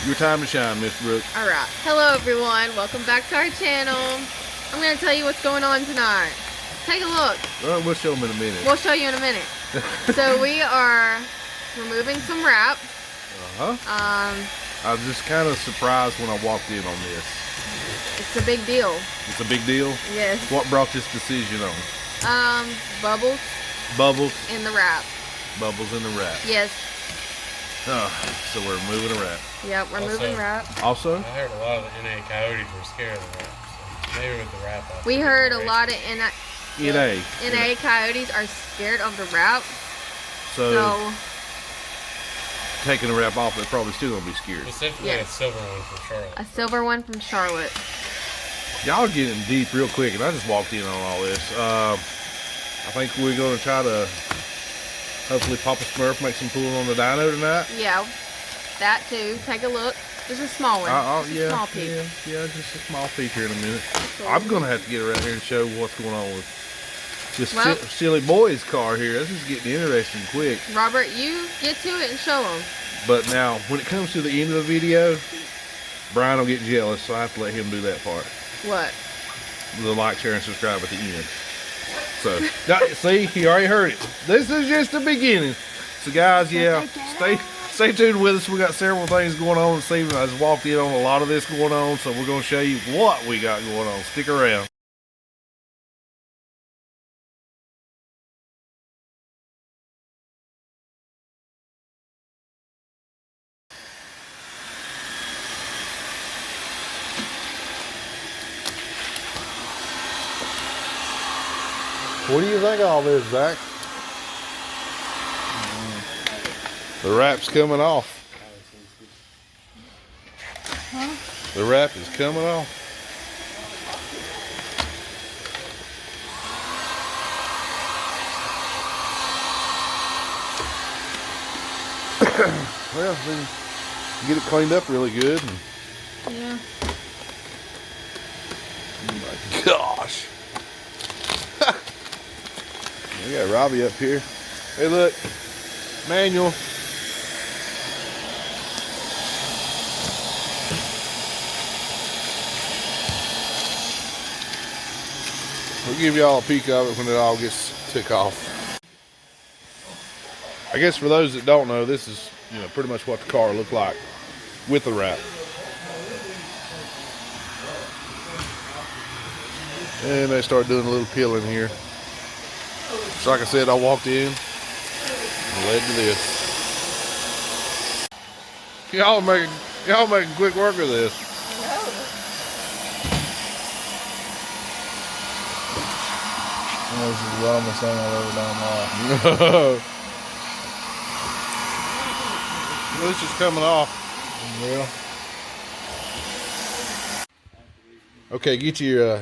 Your time to shine, Miss Brooke. Alright. Hello everyone. Welcome back to our channel. I'm going to tell you what's going on tonight. Take a look. Well, we'll show them in a minute. We'll show you in a minute. So we are removing some wrap. I was just kind of surprised when I walked in on this. It's a big deal. It's a big deal? Yes. What brought this decision on? Bubbles. Bubbles? In the wrap. Bubbles in the wrap. Yes. Oh, so we're removing a wrap. Yep, we're moving wrap. Also? I heard a lot of the NA coyotes were scared of the wrap. So maybe with the wrap off. We heard a lot of NA coyotes are scared of the wrap. So taking the wrap off, they're probably still going to be scared. Specifically a silver one from Charlotte. A silver one from Charlotte. Y'all are getting deep real quick, and I just walked in on all this. I think we're going to try to hopefully Papa Smurf make some pulling on the dyno tonight. Yeah, that too. Take a look. Just a small one. Just a small peek. Yeah, just a small peek here in a minute. I'm going to have to get around here and show what's going on with this silly boy's car here. This is getting interesting quick. Robert, you get to it and show them. But now, when it comes to the end of the video, Brian will get jealous, so I have to let him do that part. What? The like, share, and subscribe at the end. So, see, he already heard it. This is just the beginning. So, guys, yeah, stay tuned with us. We got several things going on this evening. I just walked in on a lot of this going on, so we're going to show you what we got going on. Stick around. What do you think of all this, Zach? The wrap's coming off. Huh? The wrap is coming off. Well, then get it cleaned up really good. Yeah. Oh my gosh. We got Robbie up here. Hey, look, manual. We'll give y'all a peek of it when it all gets took off. I guess for those that don't know, this is pretty much what the car looked like with the wrap. And they start doing a little peeling here. So like I said, I walked in and led to this. Y'all making quick work of this. This is the dumbest thing I've ever done in my life. This is coming off. Yeah. Okay, get your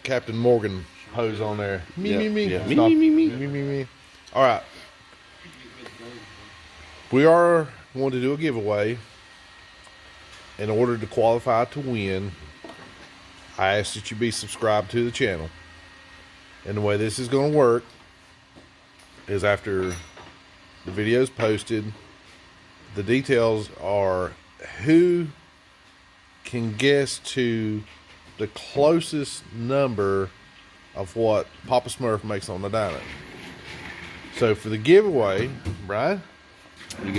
Captain Morgan hose on there. Me. All right. We are going to do a giveaway. In order to qualify to win, I ask that you be subscribed to the channel. And the way this is going to work is after the video is posted, the details are who can guess to the closest number of what Papa Smurf makes on the dyno. So for the giveaway, Brian, he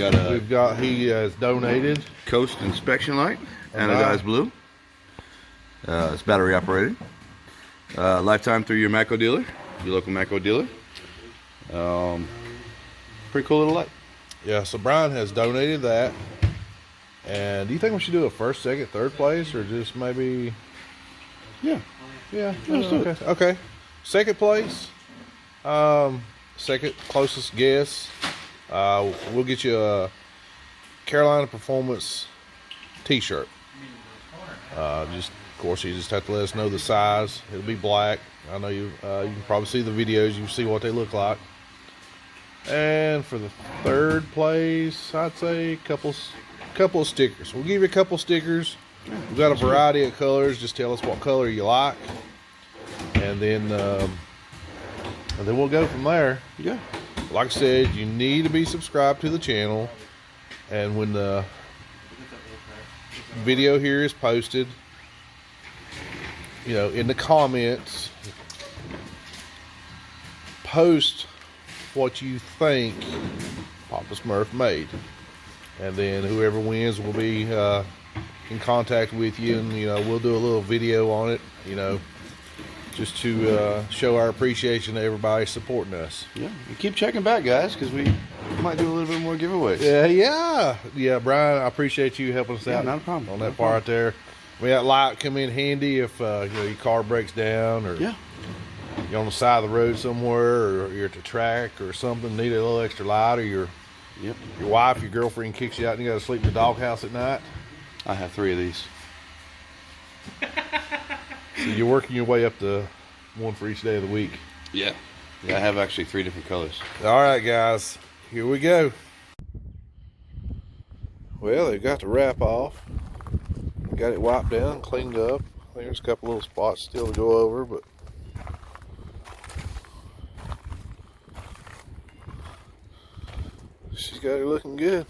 has donated Coast inspection light, anodized blue. It's battery operated. Lifetime through your Matco dealer, your local Matco dealer. Pretty cool little light. Yeah, so Brian has donated that. And do you think we should do a first, second, third place, or just maybe? Yeah. Let's do it. Okay. Second place. Second closest guess. We'll get you a Carolina Performance t-shirt. Of course, you just have to let us know the size. It'll be black. I know you can probably see the videos. You can see what they look like. And for the third place, I'd say a couple of stickers. We'll give you a couple stickers. We've got a variety of colors. Just tell us what color you like, and then we'll go from there. Yeah. Like I said, you need to be subscribed to the channel, and when video here is posted, you know, in the comments, post what you think Papa Smurf made, and then whoever wins will be in contact with you, and you know, we'll do a little video on it, you know, just to show our appreciation to everybody supporting us. Yeah, and keep checking back, guys, because we might do a little bit more giveaways. Yeah, Brian, I appreciate you helping us out. Not a problem. On that part there. I mean, that light come in handy if you know, your car breaks down, or Yeah. you're on the side of the road somewhere, or you're at the track or something, need a little extra light, or your wife, your girlfriend kicks you out and you got to sleep in the doghouse at night. I have 3 of these. So you're working your way up to one for each day of the week. Yeah. Yeah, I have actually 3 different colors. All right, guys, here we go. Well, they've got the wrap off. Got it wiped down, cleaned up. I think there's a couple little spots still to go over, but she's got it looking good.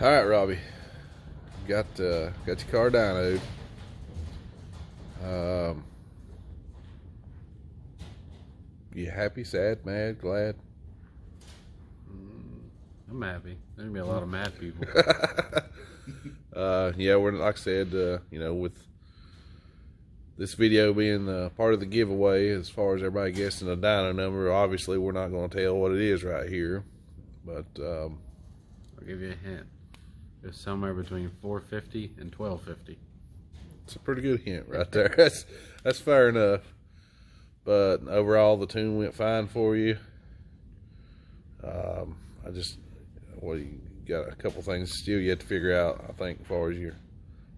All right, Robbie, got your car dynoed. You happy, sad, mad, glad? I'm happy. There's gonna be a lot of mad people. Yeah, we're like I said, you know, with this video being part of the giveaway, as far as everybody guessing the dyno number, obviously we're not going to tell what it is right here, but I'll give you a hint. It's somewhere between 450 and 1250. it's a pretty good hint right there. That's fair enough. But overall, the tune went fine for you. You got a couple things still yet to figure out, I think, as far as your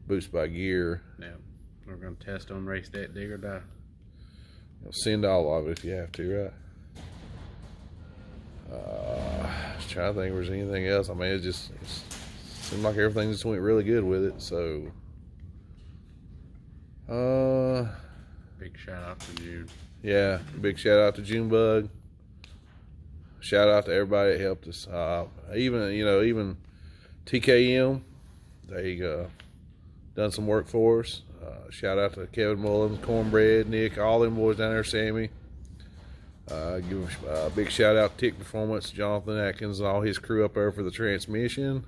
boost by gear. Yeah, we're gonna test on race day, dig or die. Send all of it if you have to, right? Just trying to think if there's anything else. I mean, it seemed like everything just went really good with it. So, big shout out to June. Yeah, big shout out to Junebug. Shout out to everybody that helped us. Even TKM, they done some work for us. Shout out to Kevin Mullen, Cornbread, Nick, all them boys down there, Sammy. Give a big shout out to Tick Performance, Jonathan Atkins, and all his crew up there for the transmission.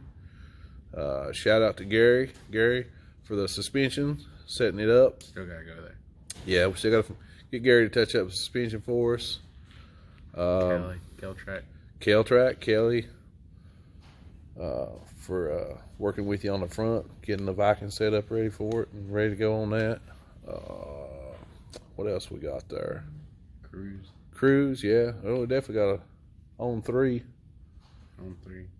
Shout out to Gary for the suspension, setting it up. Still gotta go there. Yeah, we still got to get Gary to touch up the suspension for us. Kelly, for working with you on the front, getting the Viking set up ready for it and ready to go on that. What else we got there? Cruise, yeah. Oh, we definitely got a On3.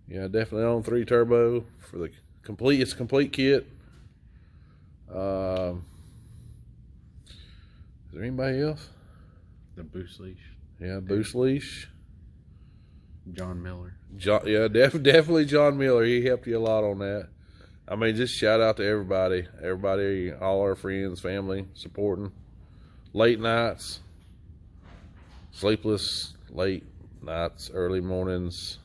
Yeah, definitely On3 Turbo for the complete. It's a complete kit. Is there anybody else? The boost leash. Yeah, boost leash. John Miller. Yeah, definitely John Miller. He helped you a lot on that. I mean, just shout out to everybody, all our friends, family, supporting. Late nights, sleepless late nights, early mornings,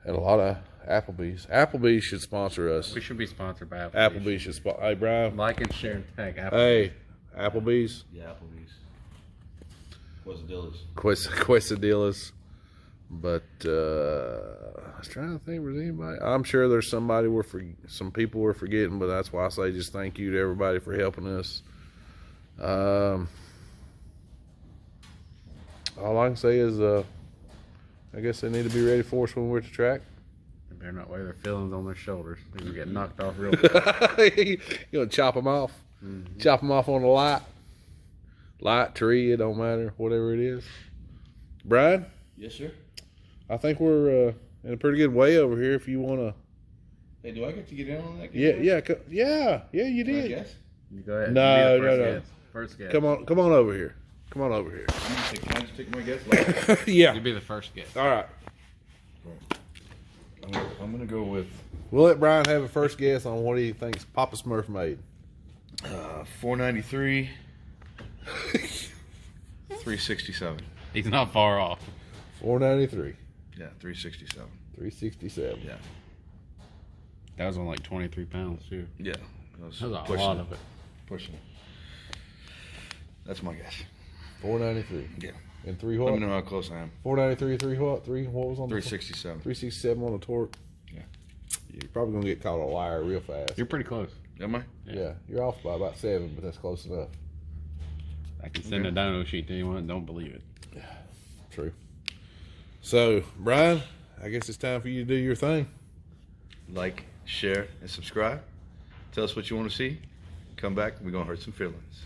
and a lot of Applebee's. Applebee's should sponsor us. We should be sponsored by Applebee's. Applebee's should sponsor. Hey, Brian. Like and share and tag Applebee's. Hey, Applebee's. Yeah, Applebee's. Quesadillas. Quesadillas. But I was trying to think if there's anybody. I'm sure there's somebody some people we're forgetting, but that's why I say just thank you to everybody for helping us. All I can say is I guess they need to be ready for us when we're at the track. They better not wear their feelings on their shoulders. They're going to get knocked off real quick. You're going to chop them off. Mm-hmm. Chop them off on the light, tree, it don't matter, whatever it is. Brian? Yes, sir. I think we're in a pretty good way over here if you want to. Hey, do I get to get in on that? Yeah, you did. Yes. You go ahead. No. First guess. Come on over here. Come on over here. Can I just take my guess? Yeah. You'd be the first guess. All right. I'm going to go with We'll let Brian have a first guess on what he thinks Papa Smurf made. 493, 367. He's not far off. 493. Yeah, 367. 367. Yeah. That was on like 23 pounds, too. Yeah. That was a lot of it. Pushing it. That's my guess. 493. Yeah. And three Let what? me know how close I am. 493, three what? What was on 367. 367 on the torque. Yeah. You're probably going to get caught on a liar real fast. You're pretty close. Am I? Yeah. You're off by about 7, but that's close enough. I can send a dyno sheet to anyone that don't believe it. True. So, Brian, I guess it's time for you to do your thing. Like, share, and subscribe. Tell us what you want to see. Come back, and we're going to hurt some feelings.